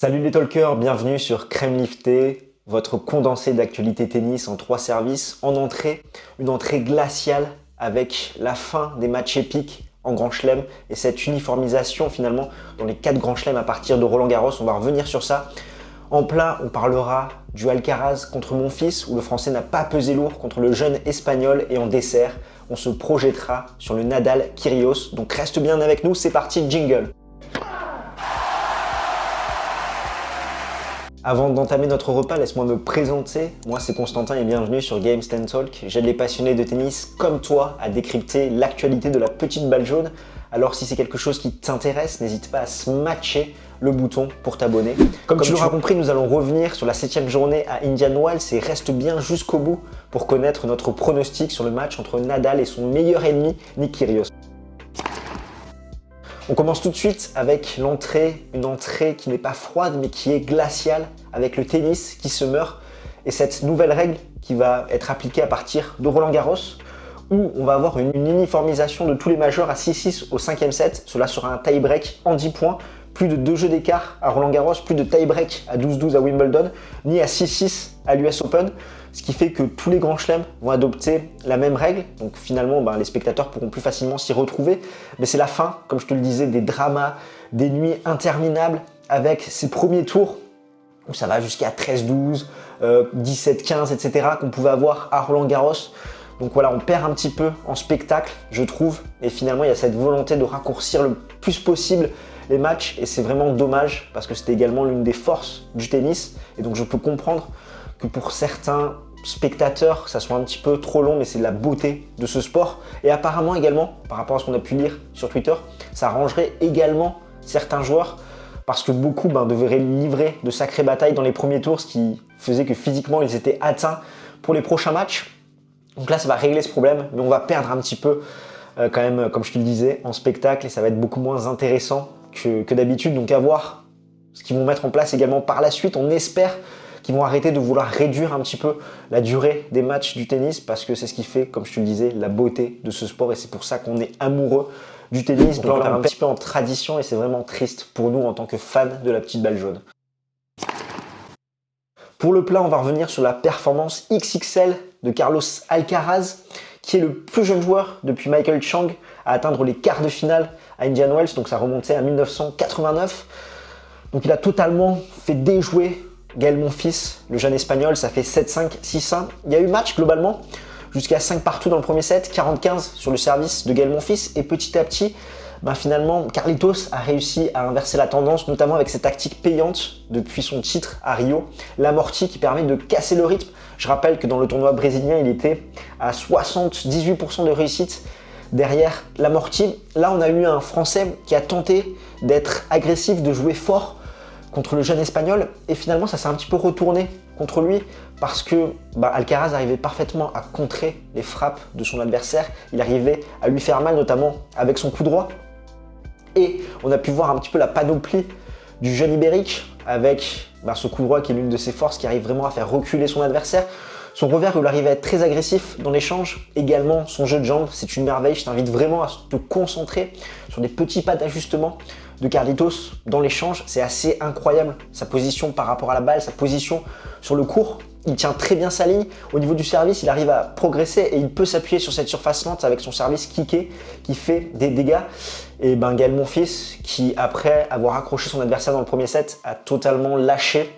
Salut les talkers, bienvenue sur Crème Liftée, votre condensé d'actualité tennis en 3 services. En entrée, une entrée glaciale avec la fin des matchs épiques en Grand Chelem et cette uniformisation finalement dans les 4 Grands Chelems à partir de Roland-Garros. On va revenir sur ça. En plat, on parlera du Alcaraz contre Monfils où le français n'a pas pesé lourd contre le jeune espagnol, et en dessert, on se projettera sur le Nadal-Kyrgios. Donc reste bien avec nous, c'est parti, jingle. Avant d'entamer notre repas, laisse-moi me présenter. Moi, c'est Constantin et bienvenue sur Games Ten Talk. J'aide les passionnés de tennis comme toi à décrypter l'actualité de la petite balle jaune. Alors si c'est quelque chose qui t'intéresse, n'hésite pas à smatcher le bouton pour t'abonner. Comme tu l'auras compris, nous allons revenir sur la 7e journée à Indian Wells et reste bien jusqu'au bout pour connaître notre pronostic sur le match entre Nadal et son meilleur ennemi, Nick Kyrgios. On commence tout de suite avec l'entrée, une entrée qui n'est pas froide mais qui est glaciale, avec le tennis qui se meurt et cette nouvelle règle qui va être appliquée à partir de Roland-Garros où on va avoir une uniformisation de tous les majeurs à 6-6 au 5e set. Cela sera un tie-break en 10 points, plus de 2 jeux d'écart à Roland-Garros, plus de tie-break à 12-12 à Wimbledon, ni à 6-6 à l'US Open. Ce qui fait que tous les grands chelems vont adopter la même règle. Donc finalement, les spectateurs pourront plus facilement s'y retrouver. Mais c'est la fin, comme je te le disais, des dramas, des nuits interminables avec ces premiers tours où ça va jusqu'à 13-12, 17-15, etc. qu'on pouvait avoir à Roland-Garros. Donc voilà, on perd un petit peu en spectacle, je trouve. Et finalement, il y a cette volonté de raccourcir le plus possible les matchs. Et c'est vraiment dommage parce que c'était également l'une des forces du tennis. Et donc je peux comprendre que pour certains spectateurs, ça soit un petit peu trop long, mais c'est la beauté de ce sport. Et apparemment également, par rapport à ce qu'on a pu lire sur Twitter, ça arrangerait également certains joueurs parce que beaucoup devraient livrer de sacrées batailles dans les premiers tours, ce qui faisait que physiquement, ils étaient atteints pour les prochains matchs. Donc là, ça va régler ce problème, mais on va perdre un petit peu quand même, comme je te le disais, en spectacle et ça va être beaucoup moins intéressant que d'habitude. Donc à voir ce qu'ils vont mettre en place également par la suite. On espère qu'ils vont arrêter de vouloir réduire un petit peu la durée des matchs du tennis parce que c'est ce qui fait, comme je te le disais, la beauté de ce sport et c'est pour ça qu'on est amoureux du tennis. Donc là, on est un petit peu en tradition et c'est vraiment triste pour nous en tant que fans de la petite balle jaune. Pour le plat, on va revenir sur la performance XXL de Carlos Alcaraz, qui est le plus jeune joueur depuis Michael Chang à atteindre les quarts de finale à Indian Wells, donc ça remontait à 1989. Donc il a totalement fait déjouer Gaël Monfils, le jeune espagnol, ça fait 7-5, 6-1. Il y a eu match globalement, jusqu'à 5 partout dans le premier set, 40-15 sur le service de Gaël Monfils. Et petit à petit, finalement, Carlitos a réussi à inverser la tendance, notamment avec cette tactique payante depuis son titre à Rio, l'amorti qui permet de casser le rythme. Je rappelle que dans le tournoi brésilien, il était à 78% de réussite derrière l'amorti. Là, on a eu un Français qui a tenté d'être agressif, de jouer fort contre le jeune espagnol et finalement ça s'est un petit peu retourné contre lui parce que Alcaraz arrivait parfaitement à contrer les frappes de son adversaire, il arrivait à lui faire mal notamment avec son coup droit et on a pu voir un petit peu la panoplie du jeune ibérique avec ce coup droit qui est l'une de ses forces qui arrive vraiment à faire reculer son adversaire. Son revers où il arrive à être très agressif dans l'échange, également son jeu de jambes, c'est une merveille. Je t'invite vraiment à te concentrer sur des petits pas d'ajustement de Carlitos dans l'échange. C'est assez incroyable, sa position par rapport à la balle, sa position sur le court. Il tient très bien sa ligne. Au niveau du service, il arrive à progresser et il peut s'appuyer sur cette surface lente avec son service kické qui fait des dégâts. Et Gaël Monfils, qui après avoir accroché son adversaire dans le premier set, a totalement lâché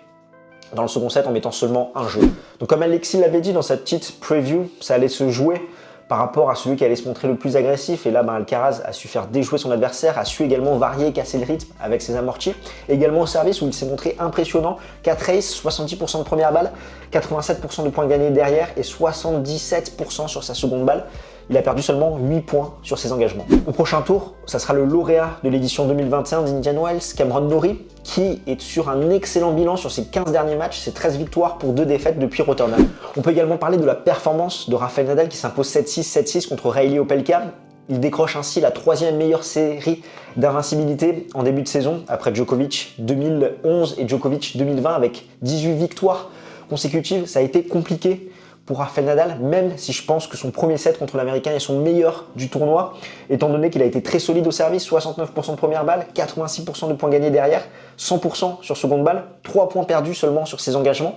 dans le second set en mettant seulement un jeu. Donc comme Alexis l'avait dit dans sa petite preview, ça allait se jouer par rapport à celui qui allait se montrer le plus agressif. Et là, Alcaraz a su faire déjouer son adversaire, a su également varier, casser le rythme avec ses amortis. Et également au service où il s'est montré impressionnant. 4 aces, 70% de première balle, 87% de points gagnés derrière et 77% sur sa seconde balle. Il a perdu seulement 8 points sur ses engagements. Au prochain tour, ça sera le lauréat de l'édition 2021 d'Indian Wells, Cameron Norrie, qui est sur un excellent bilan sur ses 15 derniers matchs, c'est 13 victoires pour 2 défaites depuis Rotterdam. On peut également parler de la performance de Rafael Nadal qui s'impose 7-6, 7-6 contre Reilly Opelka. Il décroche ainsi la 3e meilleure série d'invincibilité en début de saison, après Djokovic 2011 et Djokovic 2020 avec 18 victoires consécutives. Ça a été compliqué pour Rafael Nadal, même si je pense que son premier set contre l'Américain est son meilleur du tournoi, étant donné qu'il a été très solide au service, 69% de première balle, 86% de points gagnés derrière, 100% sur seconde balle, 3 points perdus seulement sur ses engagements.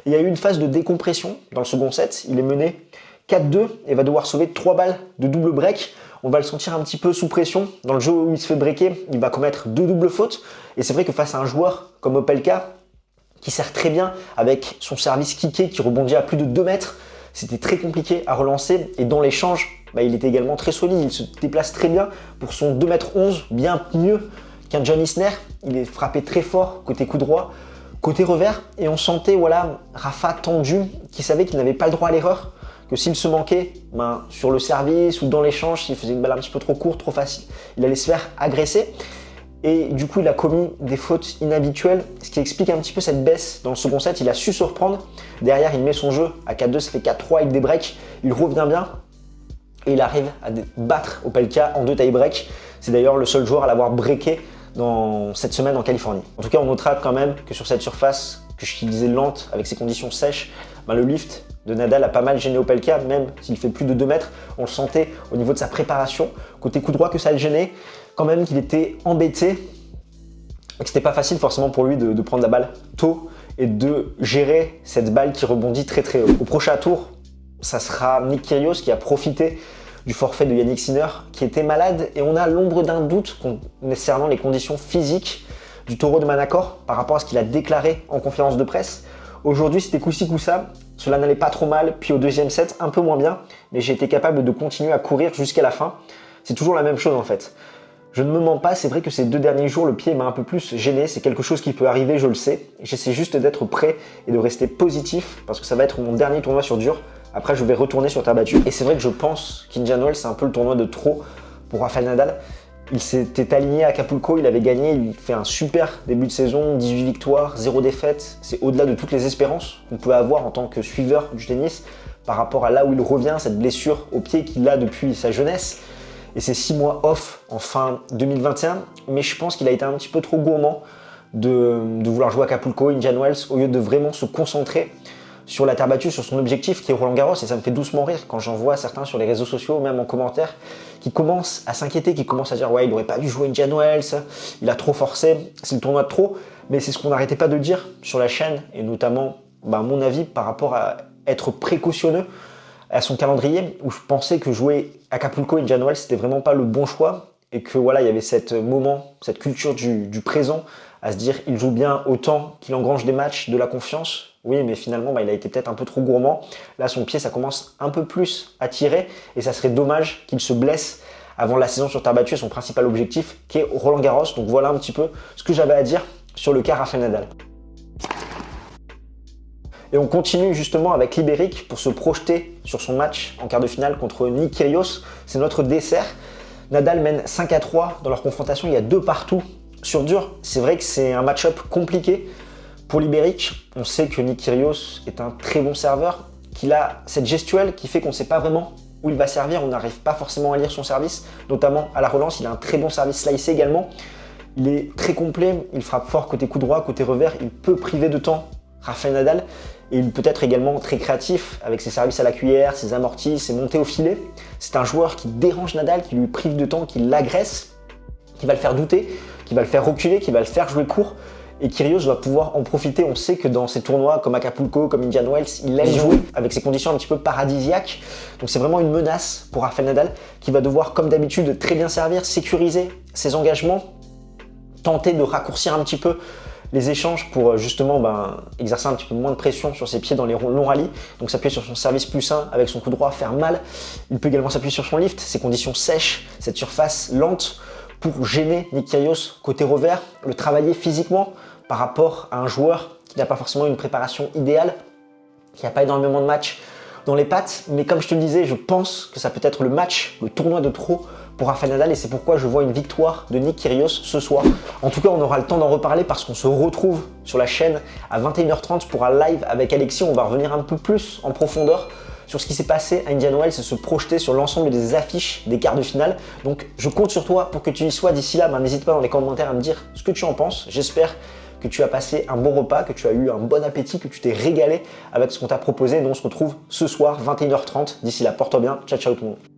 Il y a eu une phase de décompression dans le second set, il est mené 4-2 et va devoir sauver 3 balles de double break. On va le sentir un petit peu sous pression. Dans le jeu où il se fait breaker, il va commettre 2 doubles fautes. Et c'est vrai que face à un joueur comme Opelka, qui sert très bien avec son service kické qui rebondit à plus de 2 mètres. C'était très compliqué à relancer et dans l'échange, il était également très solide. Il se déplace très bien pour son 2,11 m, bien mieux qu'un John Isner. Il est frappé très fort côté coup droit, côté revers et on sentait Rafa tendu, qui savait qu'il n'avait pas le droit à l'erreur, que s'il se manquait sur le service ou dans l'échange, s'il faisait une balle un petit peu trop courte, trop facile, il allait se faire agresser. Et du coup, il a commis des fautes inhabituelles, ce qui explique un petit peu cette baisse dans le second set. Il a su se reprendre. Derrière, il met son jeu à 4-2, ça fait 4-3 avec des breaks. Il revient bien et il arrive à battre Opelka en 2 tie-breaks. C'est d'ailleurs le seul joueur à l'avoir breaké dans cette semaine en Californie. En tout cas, on notera quand même que sur cette surface que je disais lente, avec ces conditions sèches, le lift de Nadal a pas mal gêné Opelka, même s'il fait plus de 2 mètres. On le sentait au niveau de sa préparation. Côté coup droit que ça le gênait. Quand même qu'il était embêté et que c'était pas facile forcément pour lui de prendre la balle tôt et de gérer cette balle qui rebondit très très haut. Au prochain tour, ça sera Nick Kyrgios qui a profité du forfait de Yannick Sinner qui était malade et on a l'ombre d'un doute concernant les conditions physiques du taureau de Manacor par rapport à ce qu'il a déclaré en conférence de presse. Aujourd'hui, c'était coup-ci coup-ça. Cela n'allait pas trop mal, puis au deuxième set, un peu moins bien, mais j'ai été capable de continuer à courir jusqu'à la fin. C'est toujours la même chose en fait. Je ne me mens pas, c'est vrai que ces 2 derniers jours, le pied m'a un peu plus gêné. C'est quelque chose qui peut arriver, je le sais. J'essaie juste d'être prêt et de rester positif parce que ça va être mon dernier tournoi sur dur. Après, je vais retourner sur terre battue. Et c'est vrai que je pense qu'Indian Wells, c'est un peu le tournoi de trop pour Rafael Nadal. Il s'était aligné à Acapulco, il avait gagné, il fait un super début de saison, 18 victoires, 0 défaite. C'est au-delà de toutes les espérances qu'on pouvait avoir en tant que suiveur du tennis par rapport à là où il revient, cette blessure au pied qu'il a depuis sa jeunesse. Et c'est 6 mois off en fin 2021, mais je pense qu'il a été un petit peu trop gourmand de vouloir jouer à Acapulco, Indian Wells, au lieu de vraiment se concentrer sur la terre battue, sur son objectif qui est Roland Garros. Et ça me fait doucement rire quand j'en vois certains sur les réseaux sociaux, même en commentaire, qui commencent à s'inquiéter, qui commencent à dire « ouais, il n'aurait pas dû jouer Indian Wells, il a trop forcé, c'est le tournoi de trop ». Mais c'est ce qu'on n'arrêtait pas de dire sur la chaîne, et notamment, à mon avis, par rapport à être précautionneux à son calendrier, où je pensais que jouer Acapulco et Indian Wells, c'était vraiment pas le bon choix, et que voilà, il y avait cette culture du présent, à se dire il joue bien autant qu'il engrange des matchs, de la confiance. Oui, mais finalement, il a été peut-être un peu trop gourmand. Là, son pied, ça commence un peu plus à tirer, et ça serait dommage qu'il se blesse avant la saison sur terre battue et son principal objectif, qui est Roland Garros. Donc voilà un petit peu ce que j'avais à dire sur le cas Rafael Nadal. Et on continue justement avec Libéric pour se projeter sur son match en quart de finale contre Nick Kyrgios. C'est notre dessert. Nadal mène 5-3 dans leur confrontation, il y a 2 partout sur dur. C'est vrai que c'est un match-up compliqué pour Libéric. On sait que Nick Kyrgios est un très bon serveur, qu'il a cette gestuelle qui fait qu'on ne sait pas vraiment où il va servir. On n'arrive pas forcément à lire son service, notamment à la relance. Il a un très bon service slicé également. Il est très complet, il frappe fort côté coup droit, côté revers. Il peut priver de temps Rafael Nadal. Et il peut être également très créatif avec ses services à la cuillère, ses amortis, ses montées au filet. C'est un joueur qui dérange Nadal, qui lui prive de temps, qui l'agresse, qui va le faire douter, qui va le faire reculer, qui va le faire jouer court. Et Kyrgios va pouvoir en profiter. On sait que dans ces tournois comme Acapulco, comme Indian Wells, il aime jouer avec ces conditions un petit peu paradisiaques. Donc c'est vraiment une menace pour Rafael Nadal qui va devoir, comme d'habitude, très bien servir, sécuriser ses engagements, tenter de raccourcir un petit peu les échanges pour justement exercer un petit peu moins de pression sur ses pieds dans les longs rallyes. Donc s'appuyer sur son service plus sain avec son coup droit, faire mal. Il peut également s'appuyer sur son lift, ses conditions sèches, cette surface lente pour gêner Nick Kyrgios côté revers, le travailler physiquement par rapport à un joueur qui n'a pas forcément une préparation idéale, qui n'a pas énormément de matchs dans les pattes. Mais comme je te le disais, je pense que ça peut être le match, le tournoi de trop pour Rafael Nadal et c'est pourquoi je vois une victoire de Nick Kyrgios ce soir. En tout cas, on aura le temps d'en reparler parce qu'on se retrouve sur la chaîne à 21h30 pour un live avec Alexis. On va revenir un peu plus en profondeur sur ce qui s'est passé à Indian Wells et se projeter sur l'ensemble des affiches des quarts de finale. Donc je compte sur toi pour que tu y sois d'ici là. N'hésite pas dans les commentaires à me dire ce que tu en penses. J'espère que tu as passé un bon repas, que tu as eu un bon appétit, que tu t'es régalé avec ce qu'on t'a proposé. Nous, on se retrouve ce soir, 21h30. D'ici là, porte-toi bien. Ciao, ciao tout le monde.